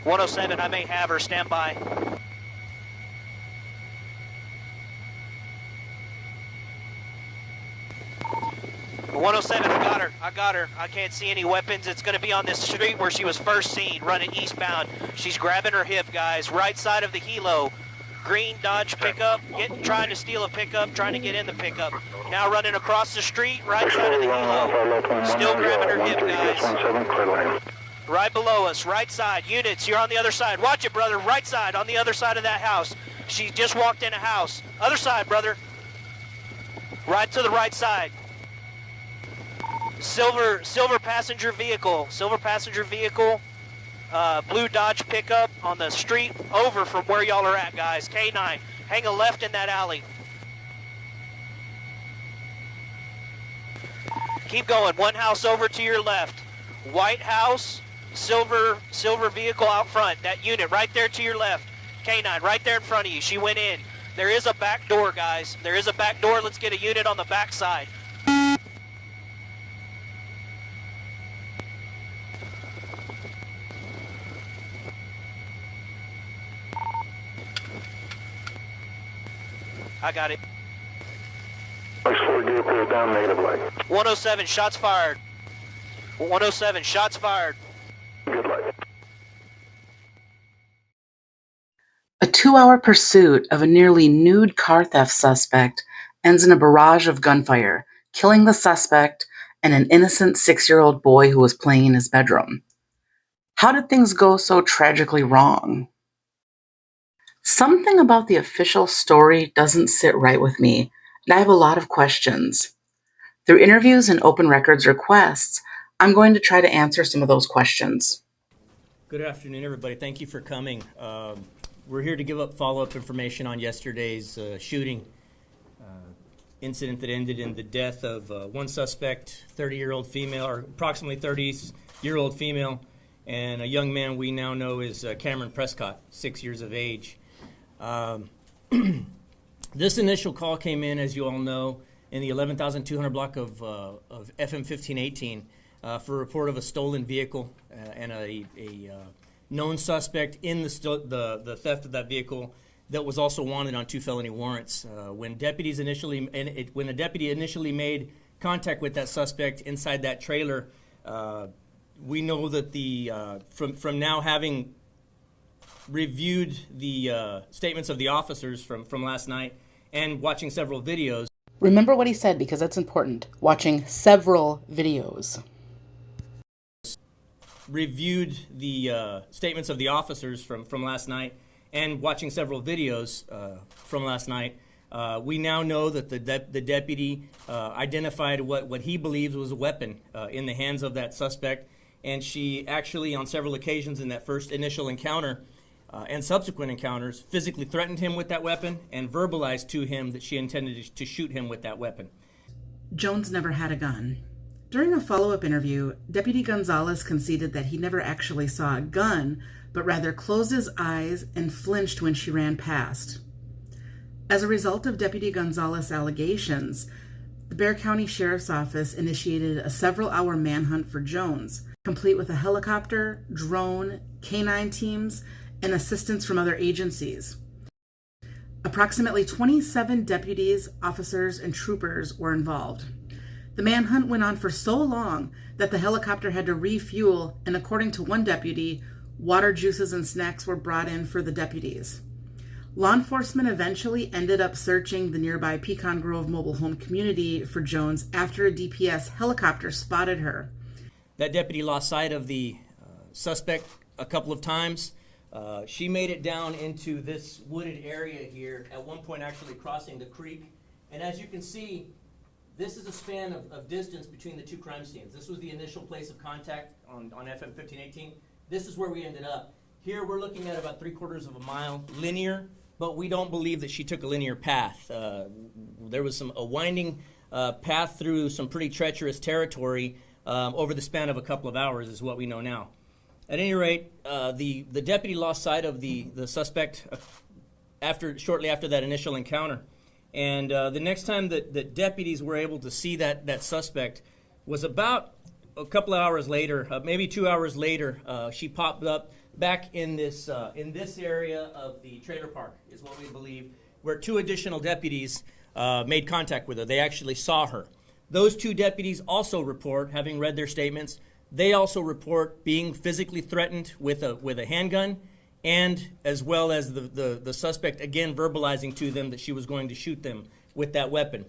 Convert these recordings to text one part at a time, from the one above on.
107, I may have her. Stand by. 107, I got her. I can't see any weapons. It's going to be on this street where she was first seen, running eastbound. She's grabbing her hip, guys. Right side of the helo. Green Dodge pickup, trying to steal a pickup, trying to get in the pickup. Now running across the street, right side of the helo. Still grabbing her hip, guys. Right below us, right side. Units, you're on the other side. Watch it, brother. Right side, on the other side of that house. She just walked in a house. Other side, brother. Right to the right side. Silver passenger vehicle. Blue Dodge pickup on the street over from where y'all are at, guys. K9, hang a left in that alley. Keep going, one house over to your left. White house, silver vehicle out front. That unit right there to your left. K9, right there in front of you. She went in. There is a back door, guys. There is a back door. Let's get a unit on the back side. I got it. 107, shots fired. 107, shots fired. Good luck. A 2-hour pursuit of a nearly nude car theft suspect ends in a barrage of gunfire, killing the suspect and an innocent 6-year-old boy who was playing in his bedroom. How did things go so tragically wrong? Something about the official story doesn't sit right with me, and I have a lot of questions. Through interviews and open records requests, I'm going to try to answer some of those questions. Good afternoon, everybody. Thank you for coming. We're here to give up follow-up information on yesterday's shooting incident that ended in the death of one suspect, 30-year-old female, or approximately 30-year-old female, and a young man we now know is Kameron Prescott, 6 years of age. This initial call came in, as you all know, in the 11,200 block of FM 1518 for a report of a stolen vehicle and a known suspect in the theft of that vehicle that was also wanted on 2 felony warrants. When the deputy initially made contact with that suspect inside that trailer, we know that from now having reviewed the statements of the officers from last night and watching several videos. Remember what he said because that's important. Watching several videos. Reviewed the statements of the officers from last night and watching several videos from last night. We now know that the deputy identified what he believes was a weapon in the hands of that suspect, and she actually on several occasions in that first initial encounter and subsequent encounters physically threatened him with that weapon and verbalized to him that she intended to shoot him with that weapon. Jones never had a gun. During a follow-up interview, Deputy Gonzalez conceded that he never actually saw a gun, but rather closed his eyes and flinched when she ran past. As a result of Deputy Gonzalez's allegations, the Bexar County Sheriff's Office initiated a several-hour manhunt for Jones, complete with a helicopter, drone, K9 teams, and assistance from other agencies. Approximately 27 deputies, officers, and troopers were involved. The manhunt went on for so long that the helicopter had to refuel, and according to one deputy, water, juices, and snacks were brought in for the deputies. Law enforcement eventually ended up searching the nearby Pecan Grove mobile home community for Jones after a DPS helicopter spotted her. That deputy lost sight of the suspect a couple of times. She made it down into this wooded area here, at one point actually crossing the creek. And as you can see, this is a span of distance between the two crime scenes. This was the initial place of contact on FM 1518. This is where we ended up. Here we're looking at about 3/4 of a mile linear, but we don't believe that she took a linear path. There was a winding path through some pretty treacherous territory over the span of a couple of hours is what we know now. At any rate, the deputy lost sight of the suspect shortly after that initial encounter. And the next time that deputies were able to see that suspect was about a couple of hours later, maybe 2 hours later. She popped up back in this area of the trailer park is what we believe, where 2 additional deputies made contact with her. They actually saw her. Those 2 deputies also report, having read their statements, they also report being physically threatened with a handgun, and as well as the suspect again verbalizing to them that she was going to shoot them with that weapon.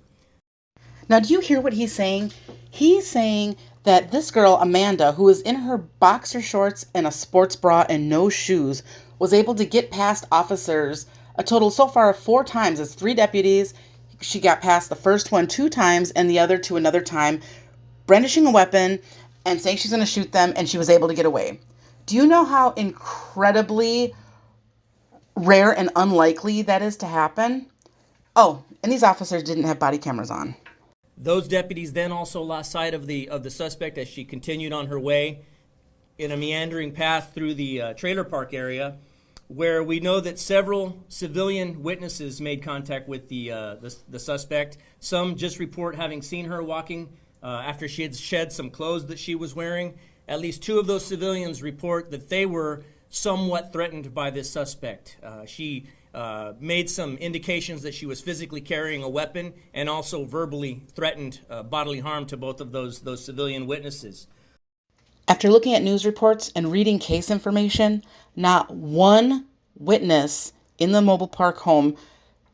Now, do you hear what he's saying? He's saying that this girl, Amanda, who was in her boxer shorts and a sports bra and no shoes, was able to get past officers a total so far of 4 times. It's 3 deputies. She got past the first one 2 times and the other 2 another time, brandishing a weapon and saying she's going to shoot them, and she was able to get away. Do you know how incredibly rare and unlikely that is to happen? Oh, and these officers didn't have body cameras on. Those deputies then also lost sight of the suspect as she continued on her way in a meandering path through the trailer park area, where we know that several civilian witnesses made contact with the suspect. Some just report having seen her walking after she had shed some clothes that she was wearing. At least 2 of those civilians report that they were somewhat threatened by this suspect. She made some indications that she was physically carrying a weapon and also verbally threatened bodily harm to both of those civilian witnesses. After looking at news reports and reading case information, not one witness in the mobile park home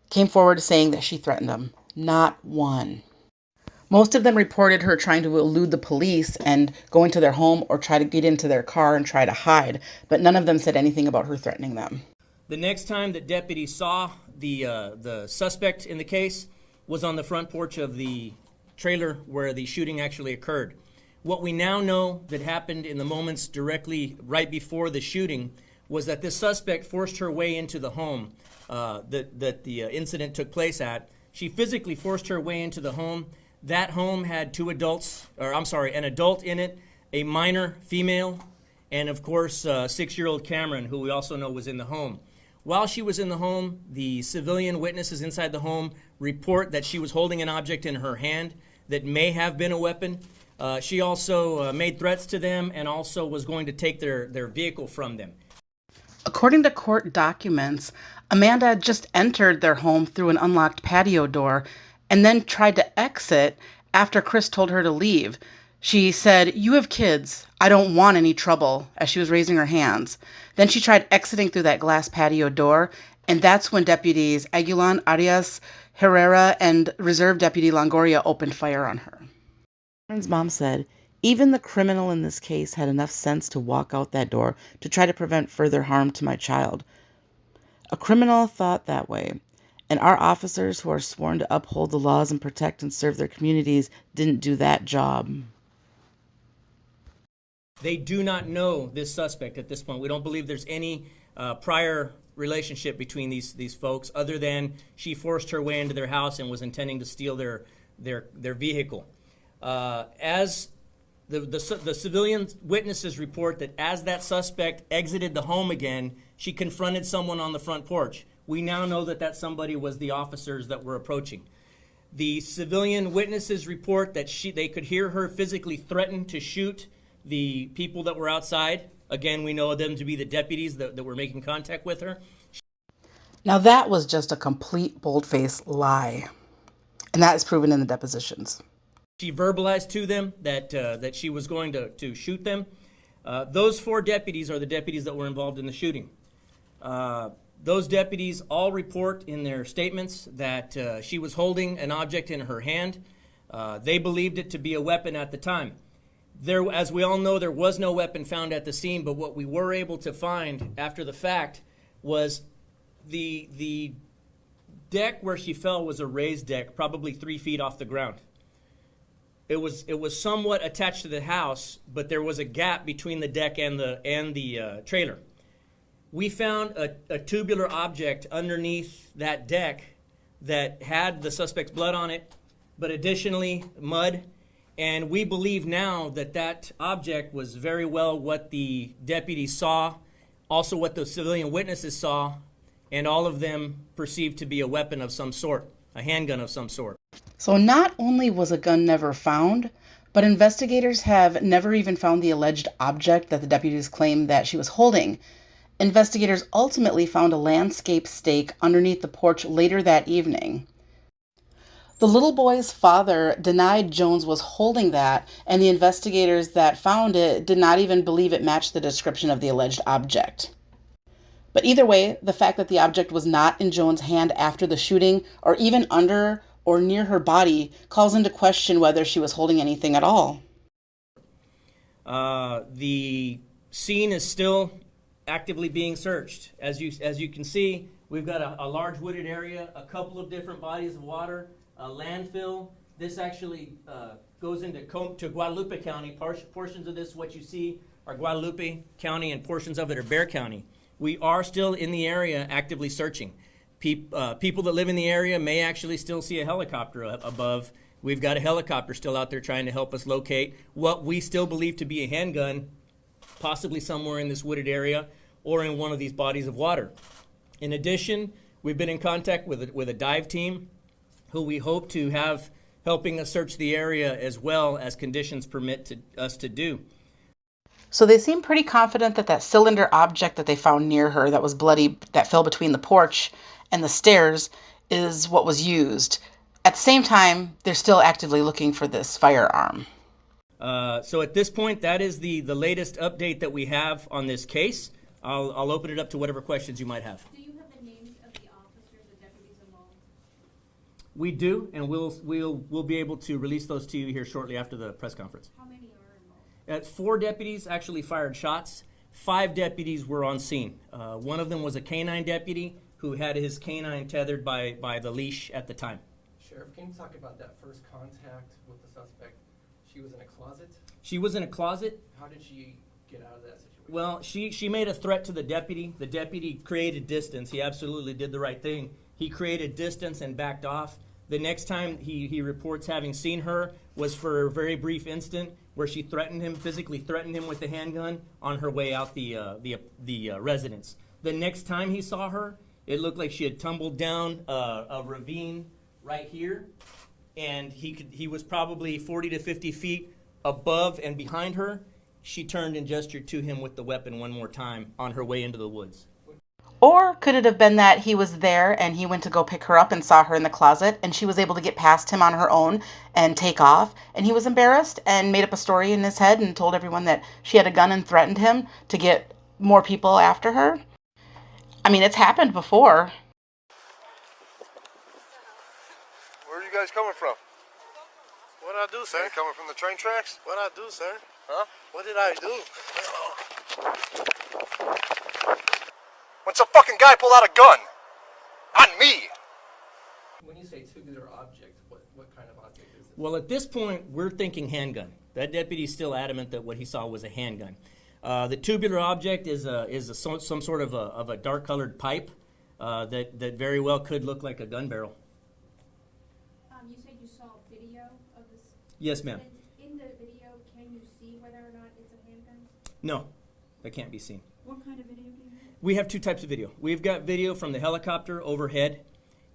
came forward saying that she threatened them. Not one. Most of them reported her trying to elude the police and go into their home or try to get into their car and try to hide, but none of them said anything about her threatening them. The next time that deputies saw the suspect in the case was on the front porch of the trailer where the shooting actually occurred. What we now know that happened in the moments directly right before the shooting was that this suspect forced her way into the home that the incident took place at. She physically forced her way into the home. That home had an adult in it, a minor female, and of course 6-year-old Kameron, who we also know was in the home. While she was in the home, the civilian witnesses inside the home report that she was holding an object in her hand that may have been a weapon. She also made threats to them and also was going to take their vehicle from them. According to court documents, Amanda had just entered their home through an unlocked patio door and then tried to exit after Chris told her to leave. She said, "You have kids. I don't want any trouble," as she was raising her hands. Then she tried exiting through that glass patio door, and that's when deputies Aguilan, Arias, Herrera, and Reserve Deputy Longoria opened fire on her. Karen's mom said, "Even the criminal in this case had enough sense to walk out that door to try to prevent further harm to my child. A criminal thought that way, and our officers who are sworn to uphold the laws and protect and serve their communities didn't do that job." They do not know this suspect at this point. We don't believe there's any prior relationship between these folks other than she forced her way into their house and was intending to steal their vehicle. As the civilian witnesses report that as that suspect exited the home again, she confronted someone on the front porch. We now know that somebody was the officers that were approaching. The civilian witnesses report that they could hear her physically threaten to shoot the people that were outside. Again, we know them to be the deputies that were making contact with her. Now that was just a complete bold-faced lie, and that is proven in the depositions. She verbalized to them that she was going to shoot them. Those 4 deputies are the deputies that were involved in the shooting. Those deputies all report in their statements that she was holding an object in her hand. They believed it to be a weapon at the time. As we all know, there was no weapon found at the scene, but what we were able to find after the fact was the deck where she fell was a raised deck, probably 3 feet off the ground. It was somewhat attached to the house, but there was a gap between the deck and the trailer. We found a tubular object underneath that deck that had the suspect's blood on it, but additionally mud. And we believe now that object was very well what the deputies saw, also what the civilian witnesses saw, and all of them perceived to be a weapon of some sort, a handgun of some sort. So not only was a gun never found, but investigators have never even found the alleged object that the deputies claimed that she was holding. Investigators ultimately found a landscape stake underneath the porch later that evening. The little boy's father denied Jones was holding that, and the investigators that found it did not even believe it matched the description of the alleged object. But either way, the fact that the object was not in Jones' hand after the shooting, or even under or near her body, calls into question whether she was holding anything at all. The scene is still actively being searched. As you can see, we've got a large wooded area, a couple of different bodies of water, a landfill. This actually goes into Guadalupe County. Portions of this, what you see, are Guadalupe County, and portions of it are Bexar County. We are still in the area actively searching. People that live in the area may actually still see a helicopter above. We've got a helicopter still out there trying to help us locate what we still believe to be a handgun, possibly somewhere in this wooded area or in one of these bodies of water. In addition, we've been in contact with a dive team who we hope to have helping us search the area as well as conditions permit us to do. So they seem pretty confident that that cylinder object that they found near her that was bloody, that fell between the porch and the stairs, is what was used. At the same time, they're still actively looking for this firearm. So at this point, that is the latest update that we have on this case. I'll open it up to whatever questions you might have. Do you have the names of the officers, the deputies involved? We do, and we'll be able to release those to you here shortly after the press conference. How many are involved? 4 deputies actually fired shots. 5 deputies were on scene. One of them was a canine deputy who had his canine tethered by the leash at the time. Sheriff, can you talk about that first contact with the suspect? She was in a closet? She was in a closet. How did she get out of that situation? Well, she made a threat to the deputy. The deputy created distance. He absolutely did the right thing. He created distance and backed off. The next time he reports having seen her was for a very brief instant where she physically threatened him with the handgun on her way out the residence. The next time he saw her, it looked like she had tumbled down a ravine right here, and he was probably 40 to 50 feet above and behind her. She turned and gestured to him with the weapon one more time on her way into the woods. Or could it have been that he was there and he went to go pick her up and saw her in the closet, and she was able to get past him on her own and take off, and he was embarrassed and made up a story in his head and told everyone that she had a gun and threatened him to get more people after her? I mean, it's happened before. Where are you guys coming from? What did I do, sir? Are you coming from the train tracks? What did I do, sir? Huh? What did I do? When some fucking guy pulled out a gun on me. When you say tubular object, what kind of object is it? Well, at this point, we're thinking handgun. That deputy's still adamant that what he saw was a handgun. The tubular object is some sort of a dark-colored pipe that very well could look like a gun barrel. You said you saw video of this. Yes, ma'am. In the video, can you see whether or not it's a handgun? No, that can't be seen. What kind of video do you have? We have 2 types of video. We've got video from the helicopter overhead,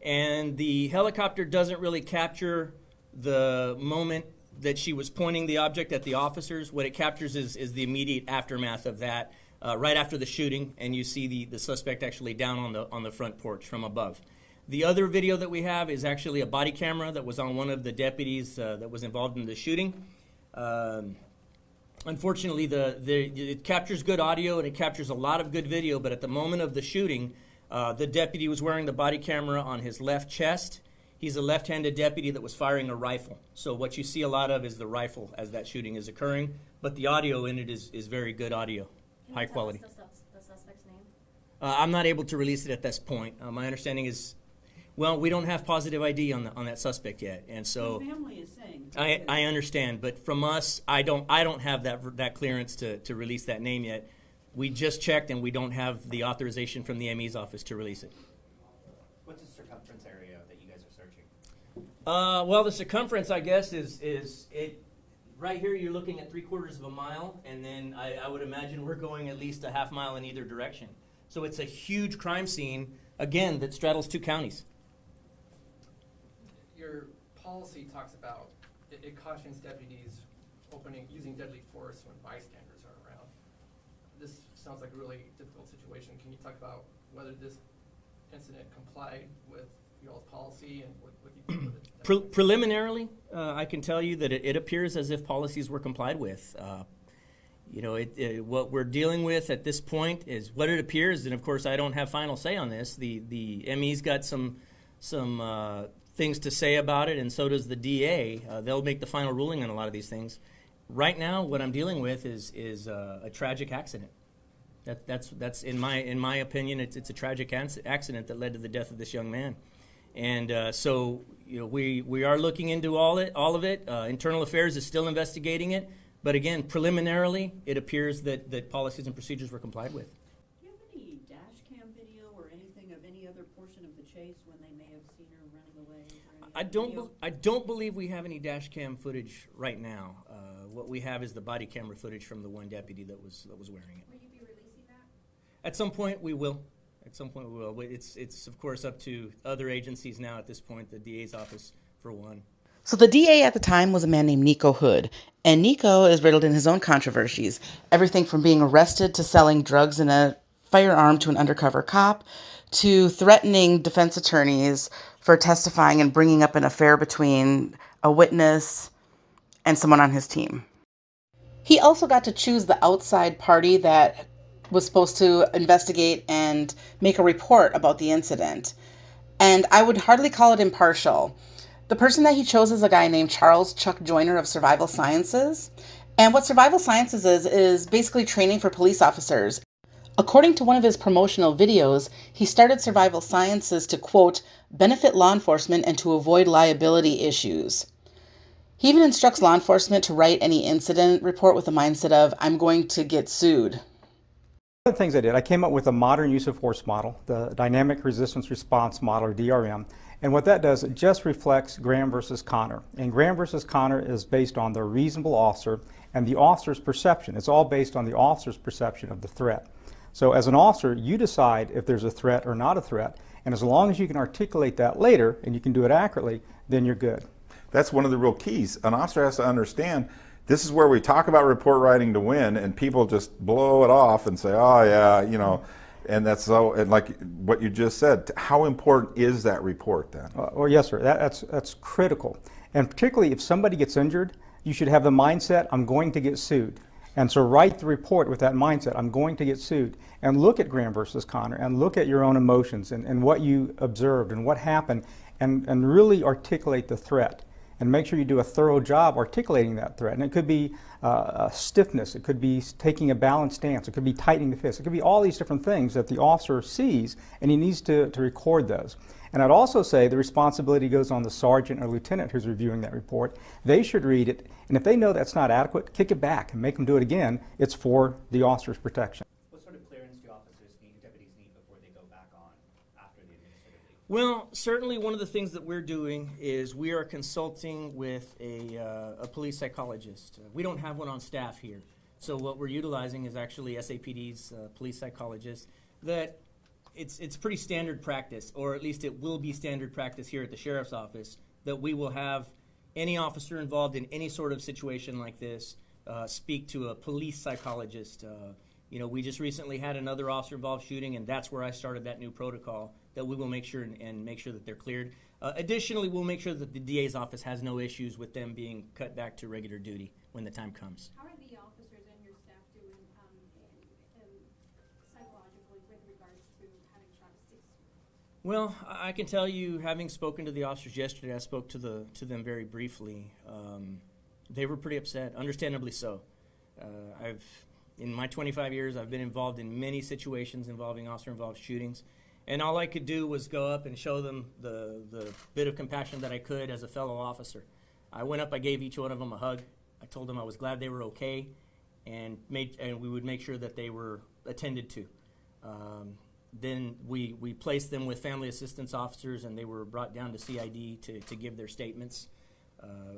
and the helicopter doesn't really capture the moment that she was pointing the object at the officers. What it captures is the immediate aftermath of that, right after the shooting, and you see the suspect actually down on the front porch from above. The other video that we have is actually a body camera that was on one of the deputies that was involved in the shooting. Unfortunately, it captures good audio and it captures a lot of good video, but at the moment of the shooting, the deputy was wearing the body camera on his left chest. He's a left-handed deputy that was firing a rifle. So what you see a lot of is the rifle as that shooting is occurring, but the audio in it is very good audio, high quality. Can you tell us the suspect's name? I'm not able to release it at this point. My understanding is, well, we don't have positive ID on that suspect yet, and so The family is saying. I understand. But from us, I don't have that clearance to release that name yet. We just checked, and we don't have the authorization from the ME's office to release it. What's the circumference area that you guys are searching? Well, the circumference, I guess, is it. Right here, you're looking at 3/4 of a mile, and then I would imagine we're going at least a half mile in either direction. So it's a huge crime scene, again, that straddles 2 counties. Your policy talks about, it cautions deputies using deadly force when bystanders are around. This sounds like a really difficult situation. Can you talk about whether this incident complied with y'all's policy and what you did with it? Preliminarily, I can tell you that it appears as if policies were complied with. You know, what we're dealing with at this point is what it appears, and of course I don't have final say on this. The ME's got some things to say about it, and so does the DA. They'll make the final ruling on a lot of these things. Right now, what I'm dealing with is a tragic accident. That's in my opinion, it's a tragic accident that led to the death of this young man. And so, you know, we are looking into all of it. Internal Affairs is still investigating it. But again, preliminarily, it appears that policies and procedures were complied with. Do you have any dash cam video or anything of any other portion of the chase when they may have seen her running away? I don't believe we have any dash cam footage right now. What we have is the body camera footage from the one deputy that was wearing it. Will you be releasing that? At some point, we will. At some point, we will. It's of course up to other agencies now. At this point, the DA's office for one. So the DA at the time was a man named Nico Hood, and Nico is riddled in his own controversies. Everything from being arrested to selling drugs and a firearm to an undercover cop, to threatening defense attorneys for testifying and bringing up an affair between a witness and someone on his team. He also got to choose the outside party that was supposed to investigate and make a report about the incident. And I would hardly call it impartial. The person that he chose is a guy named Charles Chuck Joyner of Survival Sciences. And what Survival Sciences is basically training for police officers. According to one of his promotional videos, he started Survival Sciences to, quote, benefit law enforcement and to avoid liability issues. He even instructs law enforcement to write any incident report with the mindset of, I'm going to get sued. One of the things I did, I came up with a modern use of force model, the Dynamic Resistance Response Model, or DRM. And what that does, it just reflects Graham versus Connor. And Graham versus Connor is based on the reasonable officer and the officer's perception. It's all based on the officer's perception of the threat. So as an officer, you decide if there's a threat or not a threat. And as long as you can articulate that later and you can do it accurately, then you're good. That's one of the real keys. An officer has to understand this is where we talk about report writing to win, and people just blow it off and say, oh yeah, you know, and that's so, and like what you just said, how important is that report then? Well, yes, sir, that's critical. And particularly if somebody gets injured, you should have the mindset, I'm going to get sued. And so write the report with that mindset, I'm going to get sued. And look at Graham versus Connor, and look at your own emotions and what you observed and what happened, and really articulate the threat. And make sure you do a thorough job articulating that threat. And it could be stiffness, it could be taking a balanced stance, it could be tightening the fist, it could be all these different things that the officer sees, and he needs to record those. And I'd also say the responsibility goes on the sergeant or lieutenant who's reviewing that report. They should read it, and if they know that's not adequate, kick it back and make them do it again. It's for the officer's protection. What sort of clearance do deputies need before they go back on after the administrative leave? Well, certainly one of the things that we're doing is we are consulting with a police psychologist. We don't have one on staff here. So what we're utilizing is actually SAPD's police psychologist. That it's pretty standard practice, or at least it will be standard practice here at the Sheriff's Office, that we will have any officer involved in any sort of situation like this speak to a police psychologist. You know, we just recently had another officer-involved shooting, and that's where I started that new protocol that we will make sure and make sure that they're cleared. Additionally, we'll make sure that the DA's office has no issues with them being cut back to regular duty when the time comes. How are the officers and your staff doing psychologically with regards to having shot a 6-year-old? Well, I can tell you, having spoken to the officers yesterday, I spoke to them very briefly. They were pretty upset, understandably so. In my 25 years, I've been involved in many situations involving officer-involved shootings, and all I could do was go up and show them the bit of compassion that I could as a fellow officer. I went up, I gave each one of them a hug. I told them I was glad they were okay, and we would make sure that they were attended to. Then we placed them with family assistance officers, and they were brought down to CID to give their statements.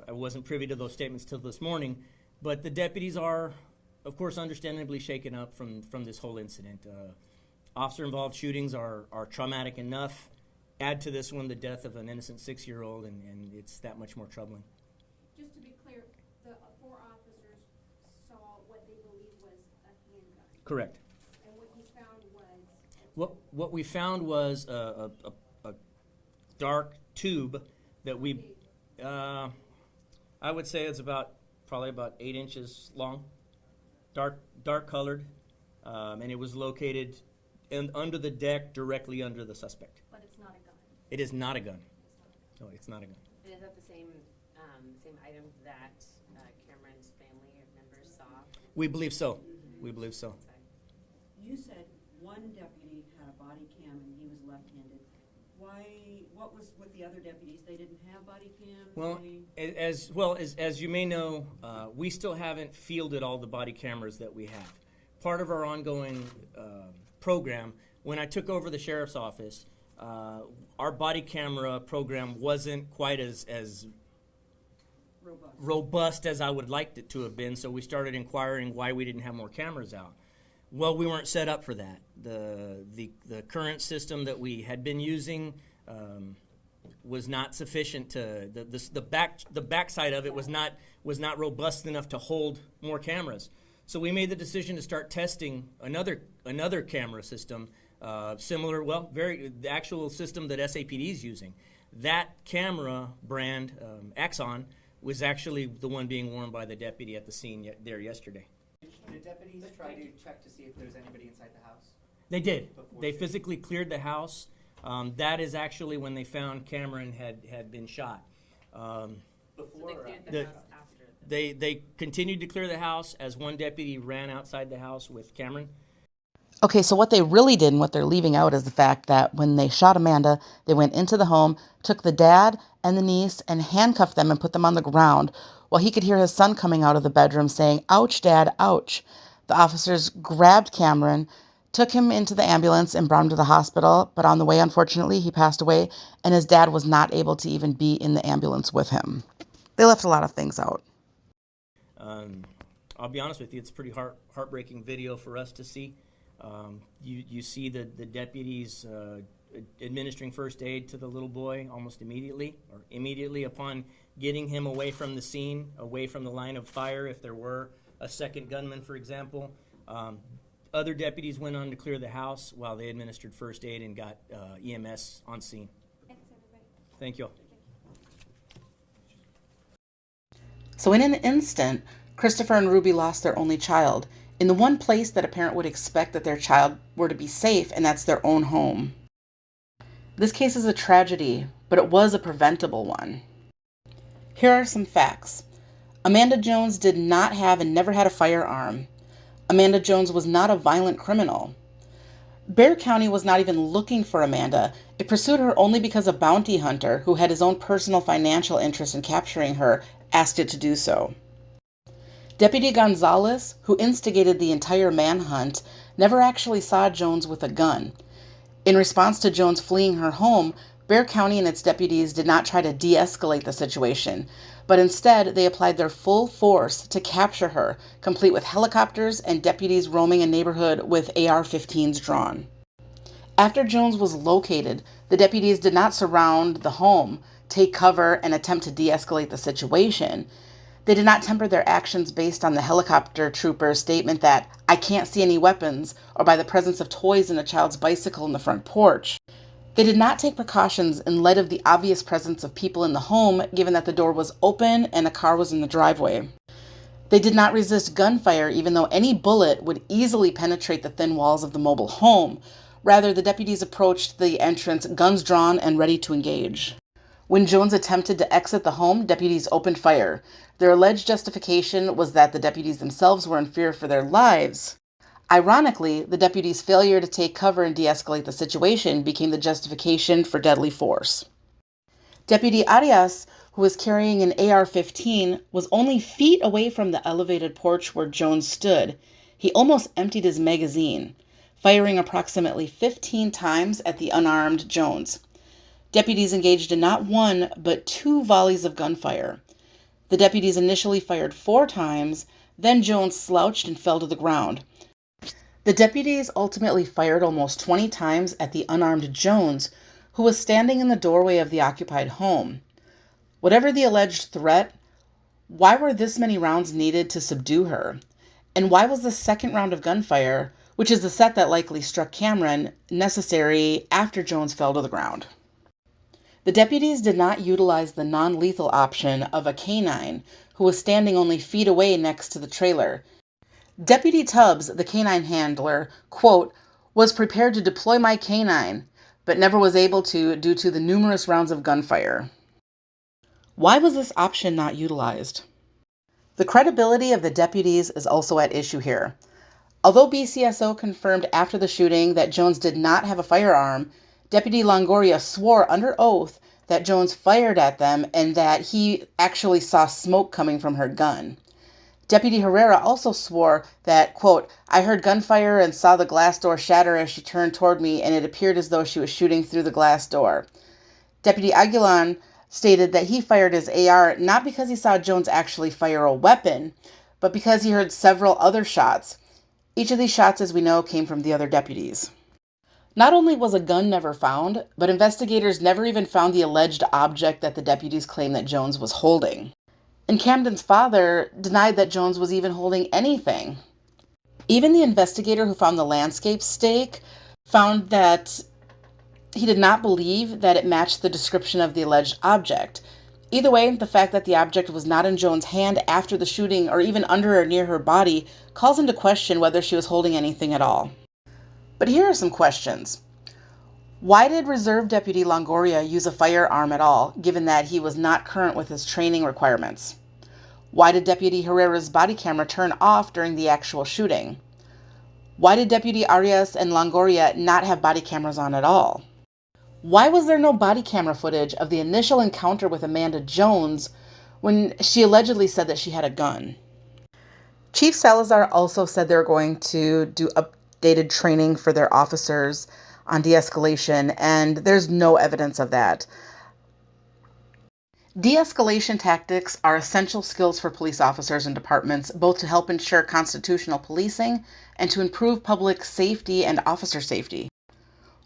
I wasn't privy to those statements till this morning, but the deputies are, of course, understandably shaken up from this whole incident. Officer-involved shootings are traumatic enough. Add to this one the death of an innocent 6-year-old, and it's that much more troubling. Just to be clear, the 4 officers saw what they believed was a handgun. Correct. What we found was a dark tube that we, I would say it's probably about 8 inches long, dark colored, and it was located under the deck, directly under the suspect. But it's not a gun. It is not a gun. No, it's not a gun. And is that the same items that Cameron's family members saw? We believe so. We believe so. You said one deputy had a body cam and he was left-handed. What was with the other deputies? They didn't have body cams? Well, as you may know, we still haven't fielded all the body cameras that we have. Part of our ongoing program, when I took over the sheriff's office, our body camera program wasn't quite as robust as I would like it to have been, so we started inquiring why we didn't have more cameras out. Well, we weren't set up for that. The current system that we had been using was not sufficient to the backside of it was not robust enough to hold more cameras. So we made the decision to start testing another camera system, the actual system that SAPD is using. That camera brand, Axon, was actually the one being worn by the deputy at the scene there yesterday. Did deputies try to check to see if there's anybody inside the house? They did. They physically cleared the house. That is actually when they found Cameron had been shot. So they cleared the house after that? They continued to clear the house as one deputy ran outside the house with Cameron. Okay, so what they really did and what they're leaving out is the fact that when they shot Amanda, they went into the home, took the dad and the niece and handcuffed them and put them on the ground while he could hear his son coming out of the bedroom saying, "Ouch, Dad, ouch." The officers grabbed Cameron, took him into the ambulance and brought him to the hospital, but on the way, unfortunately, he passed away and his dad was not able to even be in the ambulance with him. They left a lot of things out. I'll be honest with you, it's a pretty heartbreaking video for us to see. You see the deputies administering first aid to the little boy almost immediately upon getting him away from the scene, away from the line of fire if there were a second gunman, for example. Other deputies went on to clear the house while they administered first aid and got EMS on scene. Thanks, everybody. Thank you. So in an instant, Christopher and Ruby lost their only child in the one place that a parent would expect that their child were to be safe, and that's their own home. This case is a tragedy, but it was a preventable one. Here are some facts. Amanda Jones did not have and never had a firearm. Amanda Jones was not a violent criminal. Bexar County was not even looking for Amanda. It pursued her only because a bounty hunter, who had his own personal financial interest in capturing her, asked it to do so. Deputy Gonzalez, who instigated the entire manhunt, never actually saw Jones with a gun. In response to Jones fleeing her home, Bexar County and its deputies did not try to de-escalate the situation, but instead they applied their full force to capture her, complete with helicopters and deputies roaming a neighborhood with AR-15s drawn. After Jones was located, the deputies did not surround the home, take cover, and attempt to de-escalate the situation. They did not temper their actions based on the helicopter trooper's statement that, "I can't see any weapons," or by the presence of toys and a child's bicycle in the front porch. They did not take precautions in light of the obvious presence of people in the home, given that the door was open and a car was in the driveway. They did not resist gunfire, even though any bullet would easily penetrate the thin walls of the mobile home. Rather, the deputies approached the entrance, guns drawn and ready to engage. When Jones attempted to exit the home, deputies opened fire. Their alleged justification was that the deputies themselves were in fear for their lives. Ironically, the deputies' failure to take cover and de-escalate the situation became the justification for deadly force. Deputy Arias, who was carrying an AR-15, was only feet away from the elevated porch where Jones stood. He almost emptied his magazine, firing approximately 15 times at the unarmed Jones. Deputies engaged in not one, but 2 volleys of gunfire. The deputies initially fired 4 times, then Jones slouched and fell to the ground. The deputies ultimately fired almost 20 times at the unarmed Jones, who was standing in the doorway of the occupied home. Whatever the alleged threat, why were this many rounds needed to subdue her? And why was the second round of gunfire, which is the set that likely struck Kameron, necessary after Jones fell to the ground. The deputies did not utilize the non-lethal option of a canine who was standing only feet away next to the trailer. Deputy Tubbs, the canine handler, quote, was prepared to deploy my canine, but never was able to due to the numerous rounds of gunfire. Why was this option not utilized? The credibility of the deputies is also at issue here. Although BCSO confirmed after the shooting that Jones did not have a firearm, Deputy Longoria swore under oath that Jones fired at them and that he actually saw smoke coming from her gun. Deputy Herrera also swore that, quote, I heard gunfire and saw the glass door shatter as she turned toward me, and it appeared as though she was shooting through the glass door. Deputy Aguilan stated that he fired his AR not because he saw Jones actually fire a weapon, but because he heard several other shots. Each of these shots, as we know, came from the other deputies. Not only was a gun never found, but investigators never even found the alleged object that the deputies claimed that Jones was holding. And Camden's father denied that Jones was even holding anything. Even the investigator who found the landscape stake found that he did not believe that it matched the description of the alleged object. Either way, the fact that the object was not in Jones' hand after the shooting or even under or near her body calls into question whether she was holding anything at all. But here are some questions. Why did Reserve Deputy Longoria use a firearm at all, given that he was not current with his training requirements? Why did Deputy Herrera's body camera turn off during the actual shooting? Why did Deputy Arias and Longoria not have body cameras on at all? Why was there no body camera footage of the initial encounter with Amanda Jones when she allegedly said that she had a gun? Chief Salazar also said they were going to do updated training for their officers on de-escalation, and there's no evidence of that. De-escalation tactics are essential skills for police officers and departments, both to help ensure constitutional policing and to improve public safety and officer safety.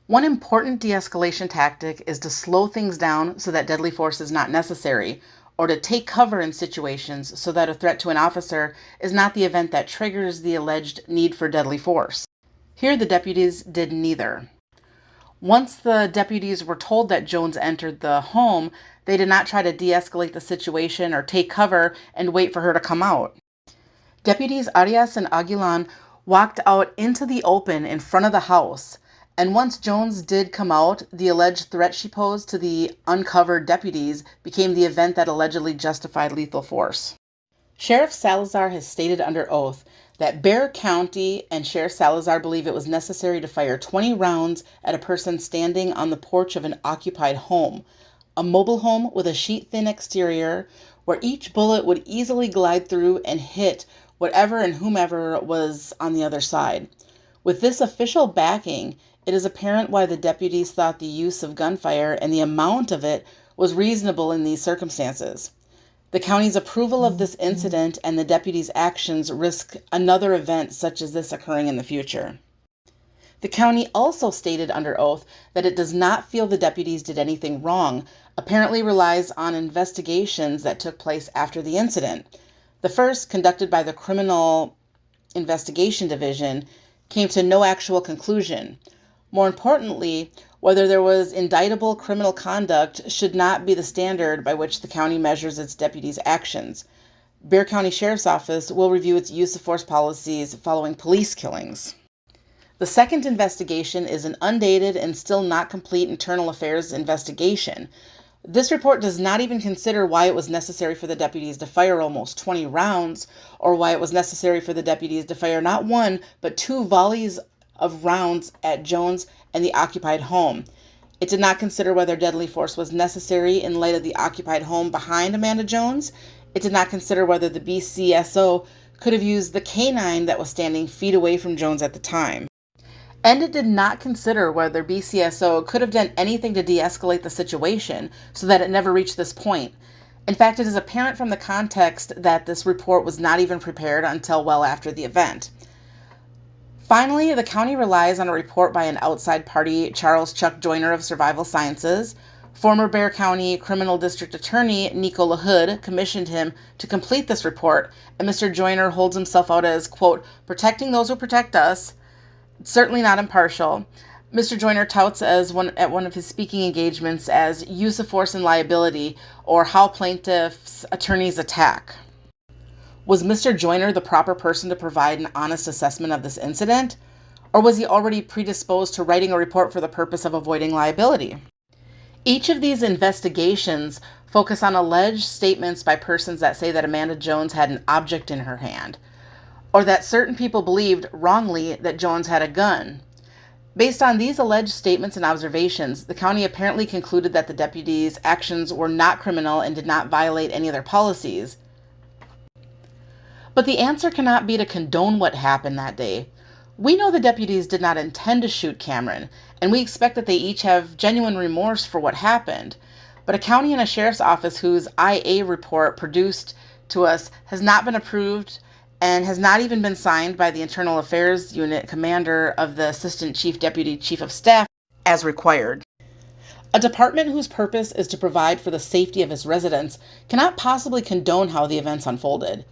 One important de-escalation tactic is to slow things down so that deadly force is not necessary, or to take cover in situations so that a threat to an officer is not the event that triggers the alleged need for deadly force. Here, the deputies did neither. Once the deputies were told that Jones entered the home, they did not try to de-escalate the situation or take cover and wait for her to come out. Deputies Arias and Aguilan walked out into the open in front of the house, and once Jones did come out, the alleged threat she posed to the uncovered deputies became the event that allegedly justified lethal force. Sheriff Salazar has stated under oath that Bexar County and Sheriff Salazar believe it was necessary to fire 20 rounds at a person standing on the porch of an occupied home, a mobile home with a sheet-thin exterior where each bullet would easily glide through and hit whatever and whomever was on the other side. With this official backing, it is apparent why the deputies thought the use of gunfire and the amount of it was reasonable in these circumstances. The county's approval of this incident and the deputies' actions risk another event such as this occurring in the future. The county also stated under oath that it does not feel the deputies did anything wrong, apparently relies on investigations that took place after the incident. The first, conducted by the Criminal Investigation Division, came to no actual conclusion. More importantly, whether there was indictable criminal conduct should not be the standard by which the county measures its deputies' actions. Bexar County Sheriff's Office will review its use of force policies following police killings. The second investigation is an undated and still not complete internal affairs investigation. This report does not even consider why it was necessary for the deputies to fire almost 20 rounds, or why it was necessary for the deputies to fire not one, but 2 volleys of rounds at Jones and the occupied home. It did not consider whether deadly force was necessary in light of the occupied home behind Amanda Jones. It did not consider whether the BCSO could have used the canine that was standing feet away from Jones at the time. And it did not consider whether BCSO could have done anything to de-escalate the situation so that it never reached this point. In fact, it is apparent from the context that this report was not even prepared until well after the event. Finally, the county relies on a report by an outside party, Charles Chuck Joyner of Survival Sciences. Former Bexar County Criminal District Attorney Nico LaHood commissioned him to complete this report, and Mr. Joyner holds himself out as, quote, protecting those who protect us. certainly not impartial. Mr. Joyner touts at one of his speaking engagements as use of force and liability, or how plaintiffs' attorneys attack. Was Mr. Joyner the proper person to provide an honest assessment of this incident? Or was he already predisposed to writing a report for the purpose of avoiding liability? Each of these investigations focus on alleged statements by persons that say that Amanda Jones had an object in her hand, or that certain people believed wrongly that Jones had a gun. Based on these alleged statements and observations, the county apparently concluded that the deputies' actions were not criminal and did not violate any of their policies. But the answer cannot be to condone what happened that day. We know the deputies did not intend to shoot Kameron, and we expect that they each have genuine remorse for what happened. But a county and a sheriff's office whose IA report produced to us has not been approved and has not even been signed by the Internal Affairs Unit commander of the Assistant Chief Deputy Chief of Staff as required. A department whose purpose is to provide for the safety of its residents cannot possibly condone how the events unfolded.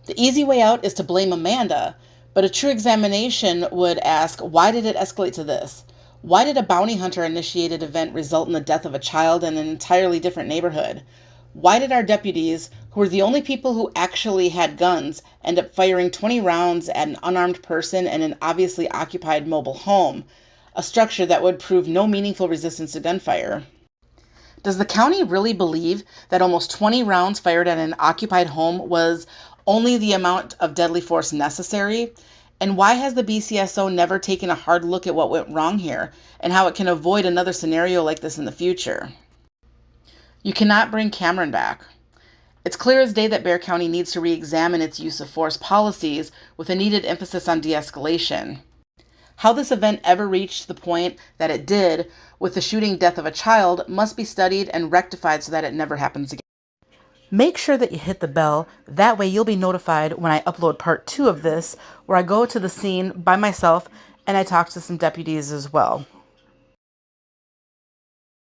The easy way out is to blame Amanda, but a true examination would ask, why did it escalate to this? Why did a bounty hunter-initiated event result in the death of a child in an entirely different neighborhood? Why did our deputies, who were the only people who actually had guns, end up firing 20 rounds at an unarmed person in an obviously occupied mobile home, a structure that would prove no meaningful resistance to gunfire? Does the county really believe that almost 20 rounds fired at an occupied home was only the amount of deadly force necessary? And why has the BCSO never taken a hard look at what went wrong here and how it can avoid another scenario like this in the future? You cannot bring Kameron back. It's clear as day that Bexar County needs to re-examine its use of force policies with a needed emphasis on de-escalation. How this event ever reached the point that it did with the shooting death of a child must be studied and rectified so that it never happens again. Make sure that you hit the bell. That way you'll be notified when I upload part 2 of this, where I go to the scene by myself and I talk to some deputies as well.